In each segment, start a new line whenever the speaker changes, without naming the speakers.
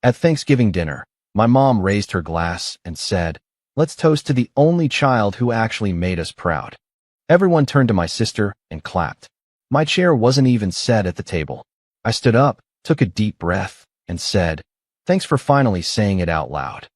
At Thanksgiving dinner, my mom raised her glass and said, "Let's toast to the only child who actually made us proud." Everyone turned to my sister and clapped. My chair wasn't even set at the table. I stood up, took a deep breath, and said, "Thanks for finally saying it out loud."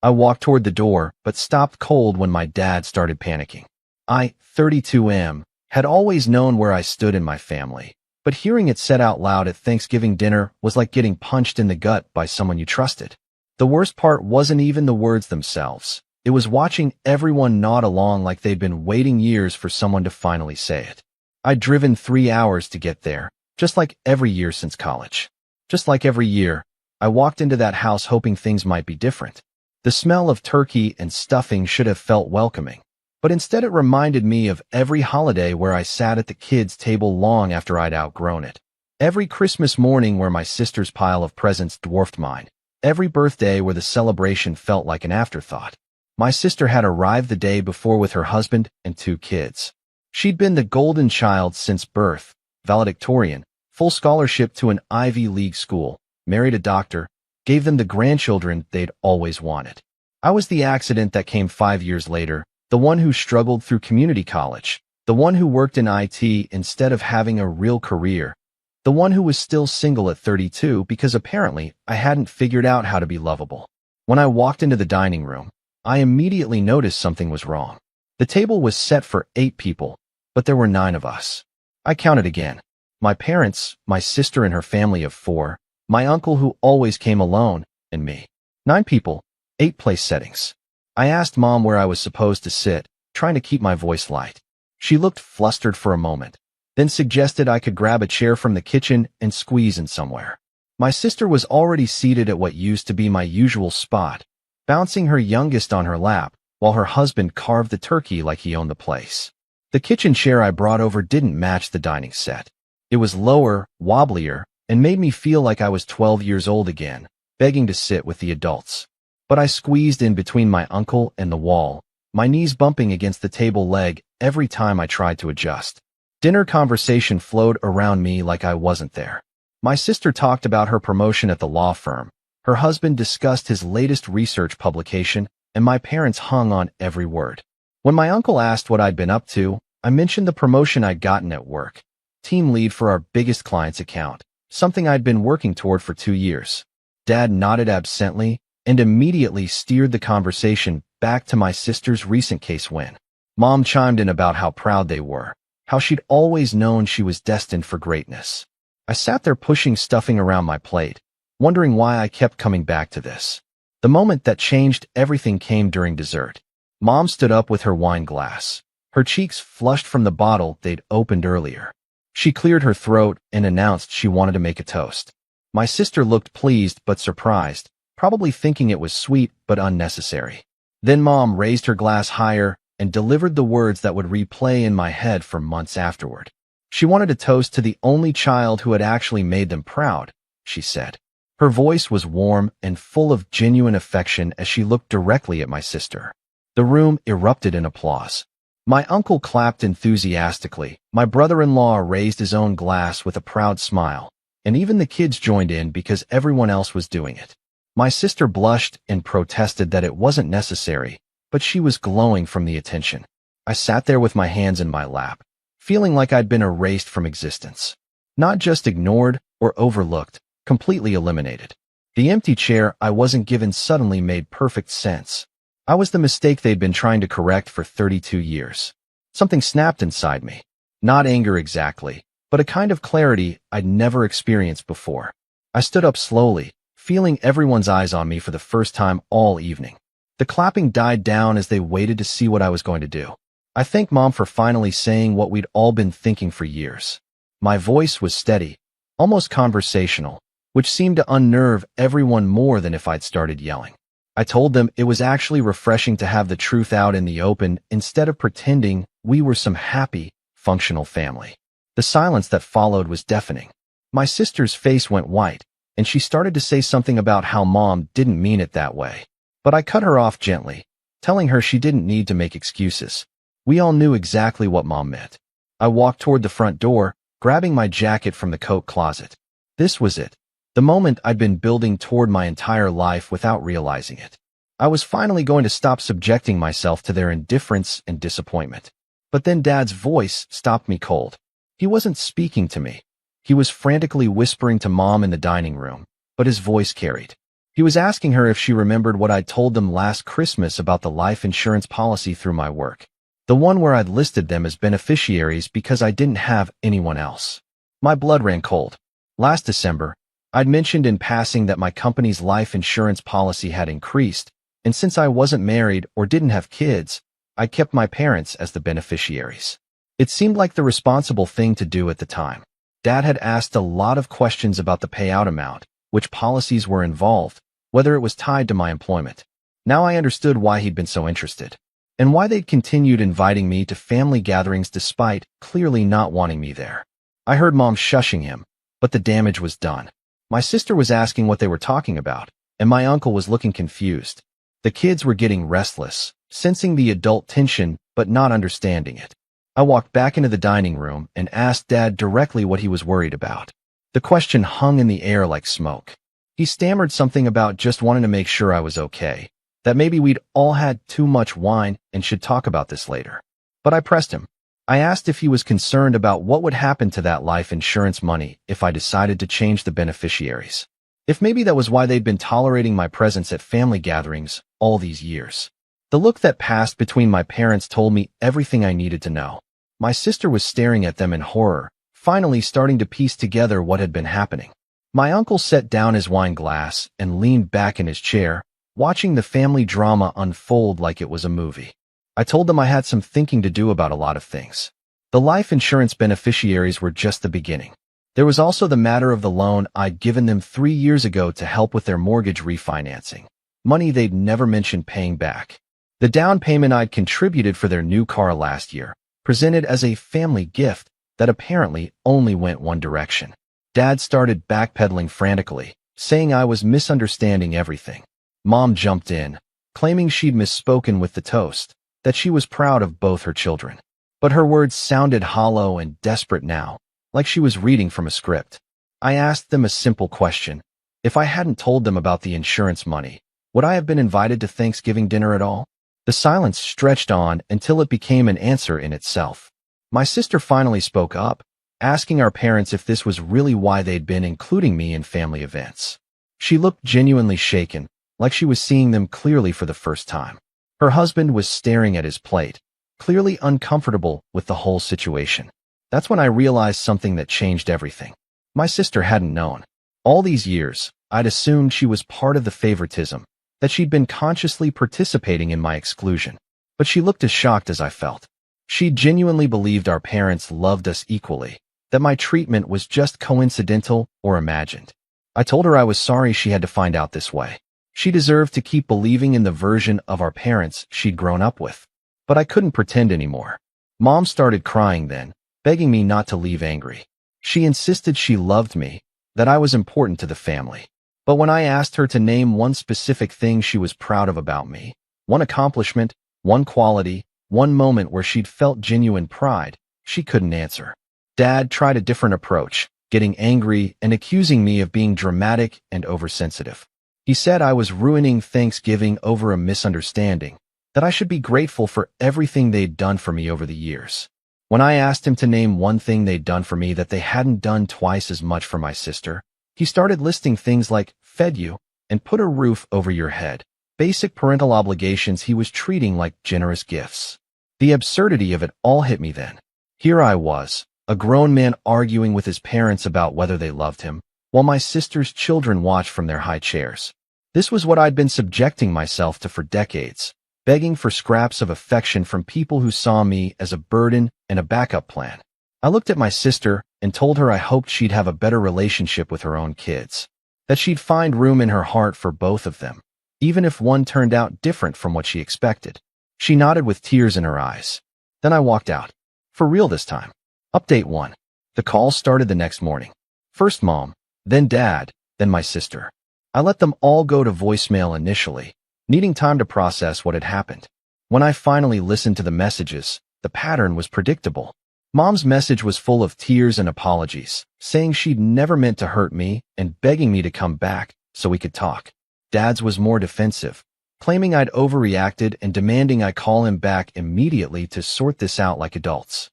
I walked toward the door, but stopped cold when my dad started panicking. I, 32M, had always known where I stood in my family, but hearing it said out loud at Thanksgiving dinner was like getting punched in the gut by someone you trusted. The worst part wasn't even the words themselves. It was watching everyone nod along like they'd been waiting years for someone to finally say it. I'd driven 3 hours to get there, just like every year since college. Just like every year, I walked into that house hoping things might be different. The smell of turkey and stuffing should have felt welcoming, but instead it reminded me of every holiday where I sat at the kids' table long after I'd outgrown it. Every Christmas morning where my sister's pile of presents dwarfed mine. Every birthday where the celebration felt like an afterthought. My sister had arrived the day before with her husband and 2 kids. She'd been the golden child since birth, valedictorian, full scholarship to an Ivy League school, married a doctor, gave them the grandchildren they'd always wanted. I was the accident that came 5 years later, the one who struggled through community college, the one who worked in IT instead of having a real career, the one who was still single at 32 because apparently I hadn't figured out how to be lovable. When I walked into the dining room, I immediately noticed something was wrong. The table was set for 8 people, but there were 9 of us. I counted again. My parents, my sister and her family of 4, my uncle who always came alone, and me. 9 people, 8 place settings. I asked Mom where I was supposed to sit, trying to keep my voice light. She looked flustered for a moment, then suggested I could grab a chair from the kitchen and squeeze in somewhere. My sister was already seated at what used to be my usual spot, bouncing her youngest on her lap, while her husband carved the turkey like he owned the place. The kitchen chair I brought over didn't match the dining set. It was lower, wobblier, and made me feel like I was 12 years old again, begging to sit with the adults. But I squeezed in between my uncle and the wall, my knees bumping against the table leg every time I tried to adjust. Dinner conversation flowed around me like I wasn't there. My sister talked about her promotion at the law firm. Her husband discussed his latest research publication, and my parents hung on every word. When my uncle asked what I'd been up to, I mentioned the promotion I'd gotten at work. Team lead for our biggest client's account, something I'd been working toward for 2 years. Dad nodded absently and immediately steered the conversation back to my sister's recent case win. Mom chimed in about how proud they were, how she'd always known she was destined for greatness. I sat there pushing stuffing around my plate, wondering why I kept coming back to this. The moment that changed everything came during dessert. Mom stood up with her wine glass, her cheeks flushed from the bottle they'd opened earlier. She cleared her throat and announced she wanted to make a toast. My sister looked pleased but surprised, probably thinking it was sweet but unnecessary. Then Mom raised her glass higher and delivered the words that would replay in my head for months afterward. She wanted to toast to the only child who had actually made them proud, she said. Her voice was warm and full of genuine affection as she looked directly at my sister. The room erupted in applause. My uncle clapped enthusiastically, my brother-in-law raised his own glass with a proud smile, and even the kids joined in because everyone else was doing it. My sister blushed and protested that it wasn't necessary, but she was glowing from the attention. I sat there with my hands in my lap, feeling like I'd been erased from existence. Not just ignored or overlooked, completely eliminated. The empty chair I wasn't given suddenly made perfect sense. I was the mistake they'd been trying to correct for 32 years. Something snapped inside me. Not anger exactly, but a kind of clarity I'd never experienced before. I stood up slowly, feeling everyone's eyes on me for the first time all evening. The clapping died down as they waited to see what I was going to do. I thanked Mom for finally saying what we'd all been thinking for years. My voice was steady, almost conversational, which seemed to unnerve everyone more than if I'd started yelling. I told them it was actually refreshing to have the truth out in the open instead of pretending we were some happy, functional family. The silence that followed was deafening. My sister's face went white, and she started to say something about how Mom didn't mean it that way. But I cut her off gently, telling her she didn't need to make excuses. We all knew exactly what Mom meant. I walked toward the front door, grabbing my jacket from the coat closet. This was it. The moment I'd been building toward my entire life without realizing it. I was finally going to stop subjecting myself to their indifference and disappointment. But then Dad's voice stopped me cold. He wasn't speaking to me. He was frantically whispering to Mom in the dining room, but his voice carried. He was asking her if she remembered what I'd told them last Christmas about the life insurance policy through my work. The one where I'd listed them as beneficiaries because I didn't have anyone else. My blood ran cold. Last December, I'd mentioned in passing that my company's life insurance policy had increased, and since I wasn't married or didn't have kids, I kept my parents as the beneficiaries. It seemed like the responsible thing to do at the time. Dad had asked a lot of questions about the payout amount, which policies were involved, whether it was tied to my employment. Now I understood why he'd been so interested, and why they'd continued inviting me to family gatherings despite clearly not wanting me there. I heard Mom shushing him, but the damage was done. My sister was asking what they were talking about, and my uncle was looking confused. The kids were getting restless, sensing the adult tension but not understanding it. I walked back into the dining room and asked Dad directly what he was worried about. The question hung in the air like smoke. He stammered something about just wanting to make sure I was okay, that maybe we'd all had too much wine and should talk about this later. But I pressed him. I asked if he was concerned about what would happen to that life insurance money if I decided to change the beneficiaries. If maybe that was why they'd been tolerating my presence at family gatherings all these years. The look that passed between my parents told me everything I needed to know. My sister was staring at them in horror, finally starting to piece together what had been happening. My uncle set down his wine glass and leaned back in his chair, watching the family drama unfold like it was a movie. I told them I had some thinking to do about a lot of things. The life insurance beneficiaries were just the beginning. There was also the matter of the loan I'd given them 3 years ago to help with their mortgage refinancing, money they'd never mentioned paying back. The down payment I'd contributed for their new car last year, presented as a family gift that apparently only went one direction. Dad started backpedaling frantically, saying I was misunderstanding everything. Mom jumped in, claiming she'd misspoken with the toast, that she was proud of both her children. But her words sounded hollow and desperate now, like she was reading from a script. I asked them a simple question. If I hadn't told them about the insurance money, would I have been invited to Thanksgiving dinner at all? The silence stretched on until it became an answer in itself. My sister finally spoke up, asking our parents if this was really why they'd been including me in family events. She looked genuinely shaken, like she was seeing them clearly for the first time. Her husband was staring at his plate, clearly uncomfortable with the whole situation. That's when I realized something that changed everything. My sister hadn't known. All these years, I'd assumed she was part of the favoritism, that she'd been consciously participating in my exclusion. But she looked as shocked as I felt. She genuinely believed our parents loved us equally, that my treatment was just coincidental or imagined. I told her I was sorry she had to find out this way. She deserved to keep believing in the version of our parents she'd grown up with. But I couldn't pretend anymore. Mom started crying then, begging me not to leave angry. She insisted she loved me, that I was important to the family. But when I asked her to name one specific thing she was proud of about me, one accomplishment, one quality, one moment where she'd felt genuine pride, she couldn't answer. Dad tried a different approach, getting angry and accusing me of being dramatic and oversensitive. He said I was ruining Thanksgiving over a misunderstanding, that I should be grateful for everything they'd done for me over the years. When I asked him to name one thing they'd done for me that they hadn't done twice as much for my sister, he started listing things like fed you and put a roof over your head, basic parental obligations he was treating like generous gifts. The absurdity of it all hit me then. Here I was, a grown man arguing with his parents about whether they loved him, while my sister's children watched from their high chairs. This was what I'd been subjecting myself to for decades, begging for scraps of affection from people who saw me as a burden and a backup plan. I looked at my sister and told her I hoped she'd have a better relationship with her own kids, that she'd find room in her heart for both of them, even if one turned out different from what she expected. She nodded with tears in her eyes. Then I walked out. For real this time. Update 1. The call started the next morning. First Mom, then Dad, then my sister. I let them all go to voicemail initially, needing time to process what had happened. When I finally listened to the messages, the pattern was predictable. Mom's message was full of tears and apologies, saying she'd never meant to hurt me and begging me to come back so we could talk. Dad's was more defensive, claiming I'd overreacted and demanding I call him back immediately to sort this out like adults.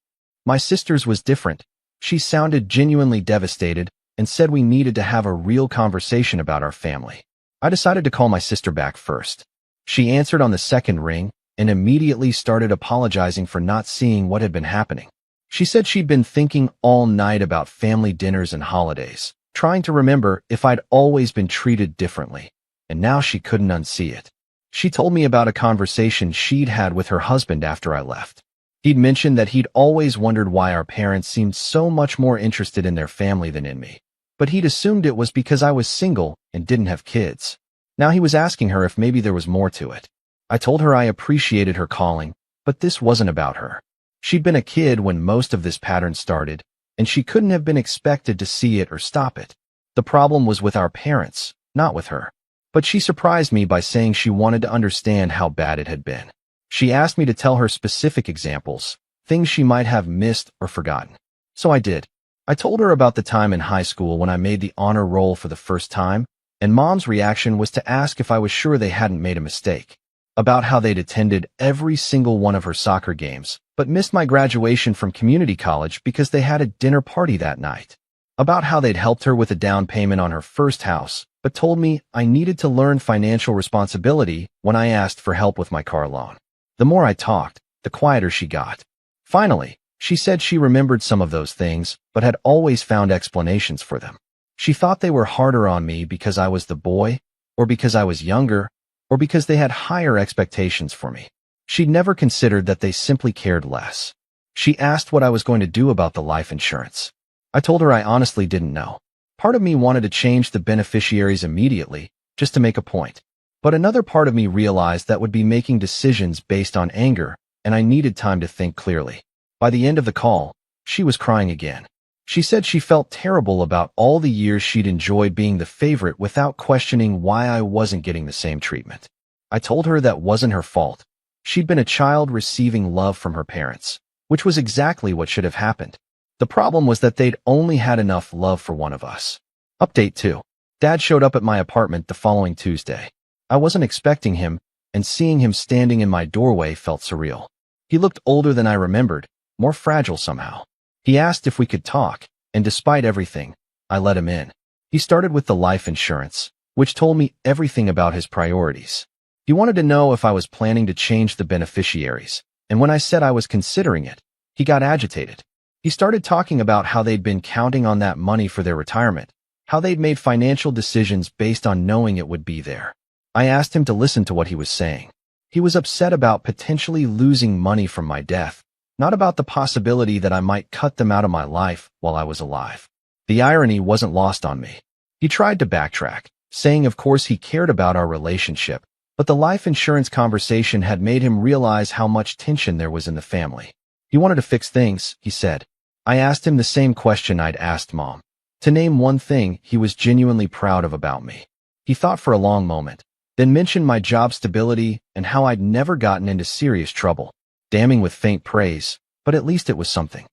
My sister's was different. She sounded genuinely devastated and said we needed to have a real conversation about our family. I decided to call my sister back first. She answered on the second ring and immediately started apologizing for not seeing what had been happening. She said she'd been thinking all night about family dinners and holidays, trying to remember if I'd always been treated differently, and now she couldn't unsee it. She told me about a conversation she'd had with her husband after I left. He'd mentioned that he'd always wondered why our parents seemed so much more interested in their family than in me, but he'd assumed it was because I was single and didn't have kids. Now he was asking her if maybe there was more to it. I told her I appreciated her calling, but this wasn't about her. She'd been a kid when most of this pattern started, and she couldn't have been expected to see it or stop it. The problem was with our parents, not with her. But she surprised me by saying she wanted to understand how bad it had been. She asked me to tell her specific examples, things she might have missed or forgotten. So I did. I told her about the time in high school when I made the honor roll for the first time, and Mom's reaction was to ask if I was sure they hadn't made a mistake. About how they'd attended every single one of her soccer games, but missed my graduation from community college because they had a dinner party that night. About how they'd helped her with a down payment on her first house, but told me I needed to learn financial responsibility when I asked for help with my car loan. The more I talked, the quieter she got. Finally, she said she remembered some of those things, but had always found explanations for them. She thought they were harder on me because I was the boy, or because I was younger, or because they had higher expectations for me. She'd never considered that they simply cared less. She asked what I was going to do about the life insurance. I told her I honestly didn't know. Part of me wanted to change the beneficiaries immediately, just to make a point. But another part of me realized that would be making decisions based on anger, and I needed time to think clearly. By the end of the call, she was crying again. She said she felt terrible about all the years she'd enjoyed being the favorite without questioning why I wasn't getting the same treatment. I told her that wasn't her fault. She'd been a child receiving love from her parents, which was exactly what should have happened. The problem was that they'd only had enough love for one of us. Update 2. Dad showed up at my apartment the following Tuesday. I wasn't expecting him, and seeing him standing in my doorway felt surreal. He looked older than I remembered, more fragile somehow. He asked if we could talk, and despite everything, I let him in. He started with the life insurance, which told me everything about his priorities. He wanted to know if I was planning to change the beneficiaries, and when I said I was considering it, he got agitated. He started talking about how they'd been counting on that money for their retirement, how they'd made financial decisions based on knowing it would be there. I asked him to listen to what he was saying. He was upset about potentially losing money from my death, not about the possibility that I might cut them out of my life while I was alive. The irony wasn't lost on me. He tried to backtrack, saying of course he cared about our relationship, but the life insurance conversation had made him realize how much tension there was in the family. He wanted to fix things, he said. I asked him the same question I'd asked Mom, to name one thing he was genuinely proud of about me. He thought for a long moment, then mentioned my job stability and how I'd never gotten into serious trouble, damning with faint praise, but at least it was something.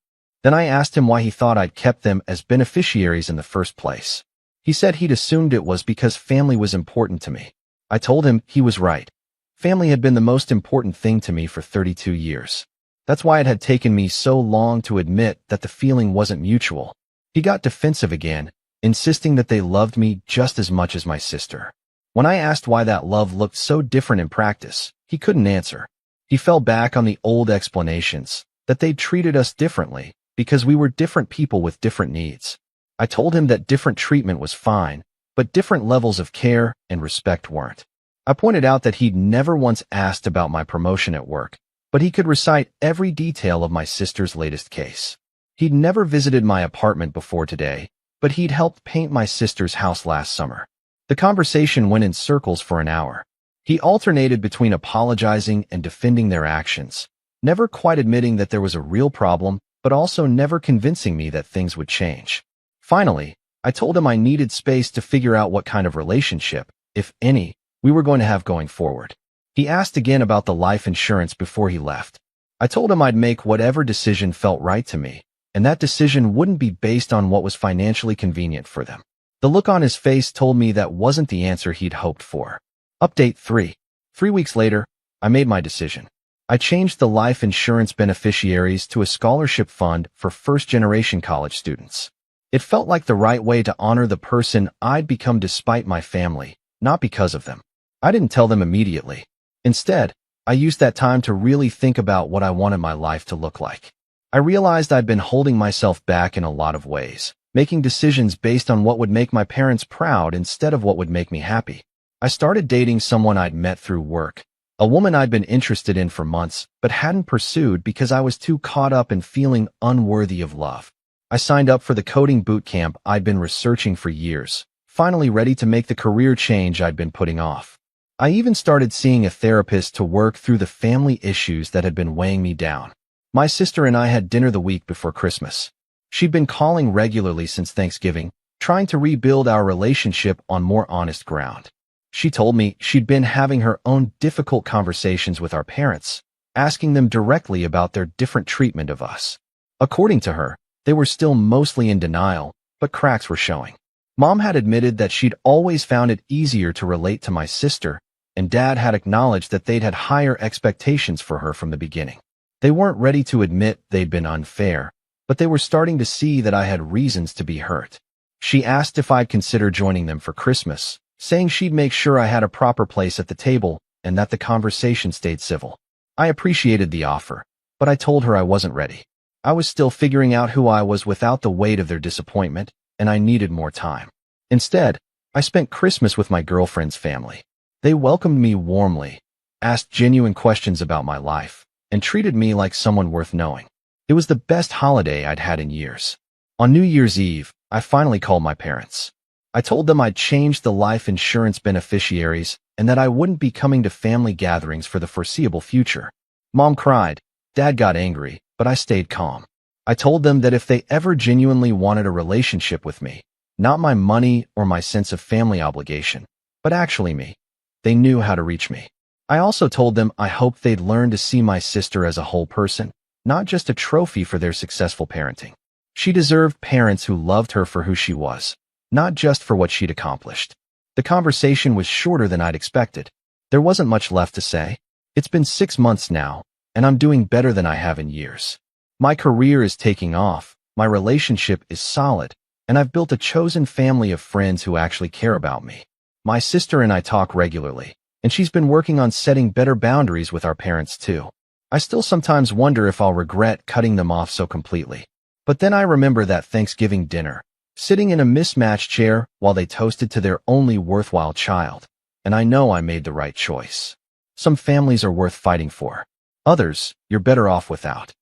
Then I asked him why he thought I'd kept them as beneficiaries in the first place. He said he'd assumed it was because family was important to me. I told him he was right. Family had been the most important thing to me for 32 years. That's why it had taken me so long to admit that the feeling wasn't mutual. He got defensive again, insisting that they loved me just as much as my sister. When I asked why that love looked so different in practice, he couldn't answer. He fell back on the old explanations, that they'd treated us differently because we were different people with different needs. I told him that different treatment was fine, but different levels of care and respect weren't. I pointed out that he'd never once asked about my promotion at work, but he could recite every detail of my sister's latest case. He'd never visited my apartment before today, but he'd helped paint my sister's house last summer. The conversation went in circles for an hour. He alternated between apologizing and defending their actions, never quite admitting that there was a real problem, but also never convincing me that things would change. Finally, I told him I needed space to figure out what kind of relationship, if any, we were going to have going forward. He asked again about the life insurance before he left. I told them I'd make whatever decision felt right to me, and that decision wouldn't be based on what was financially convenient for them. The look on his face told me that wasn't the answer he'd hoped for. Update 3. 3 weeks later, I made my decision. I changed the life insurance beneficiaries to a scholarship fund for first-generation college students. It felt like the right way to honor the person I'd become despite my family, not because of them. I didn't tell them immediately. Instead, I used that time to really think about what I wanted my life to look like. I realized I'd been holding myself back in a lot of ways, making decisions based on what would make my parents proud instead of what would make me happy. I started dating someone I'd met through work, a woman I'd been interested in for months but hadn't pursued because I was too caught up in feeling unworthy of love. I signed up for the coding boot camp I'd been researching for years, finally ready to make the career change I'd been putting off. I even started seeing a therapist to work through the family issues that had been weighing me down. My sister and I had dinner the week before Christmas. She'd been calling regularly since Thanksgiving, trying to rebuild our relationship on more honest ground. She told me she'd been having her own difficult conversations with our parents, asking them directly about their different treatment of us. According to her, they were still mostly in denial, but cracks were showing. Mom had admitted that she'd always found it easier to relate to my sister, and Dad had acknowledged that they'd had higher expectations for her from the beginning. They weren't ready to admit they'd been unfair, but they were starting to see that I had reasons to be hurt. She asked if I'd consider joining them for Christmas, saying she'd make sure I had a proper place at the table and that the conversation stayed civil. I appreciated the offer, but I told her I wasn't ready. I was still figuring out who I was without the weight of their disappointment, and I needed more time. Instead, I spent Christmas with my girlfriend's family. They welcomed me warmly, asked genuine questions about my life, and treated me like someone worth knowing. It was the best holiday I'd had in years. On New Year's Eve, I finally called my parents. I told them I'd changed the life insurance beneficiaries and that I wouldn't be coming to family gatherings for the foreseeable future. Mom cried, Dad got angry, but I stayed calm. I told them that if they ever genuinely wanted a relationship with me, not my money or my sense of family obligation, but actually me, they knew how to reach me. I also told them I hoped they'd learn to see my sister as a whole person, not just a trophy for their successful parenting. She deserved parents who loved her for who she was, not just for what she'd accomplished. The conversation was shorter than I'd expected. There wasn't much left to say. It's been 6 months now, and I'm doing better than I have in years. My career is taking off, my relationship is solid, and I've built a chosen family of friends who actually care about me. My sister and I talk regularly, and she's been working on setting better boundaries with our parents too. I still sometimes wonder if I'll regret cutting them off so completely. But then I remember that Thanksgiving dinner, sitting in a mismatched chair while they toasted to their only worthwhile child, and I know I made the right choice. Some families are worth fighting for. Others, you're better off without.